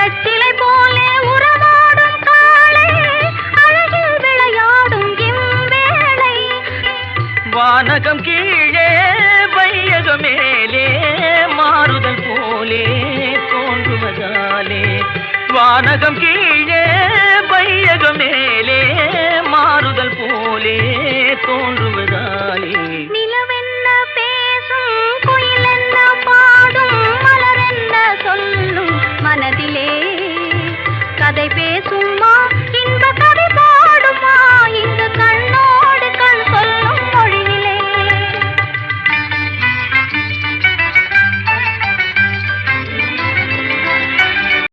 வெற்றிலை போலே உறவாடும் காளை அழகில் விளையாடும் இவ்வேளை வானகம் கீழே வையகம் மேலே மாறுதல் போலே தோன்றுவதாலே வானகம் கீழே வையகம் மேலே மாறுதல் போலே தோன்றுவதாலே நிலவென்ன பேசும் குயிலென்ன பாடும் மலரென்ன சொல்லும் மனதிலே கதை பேசும்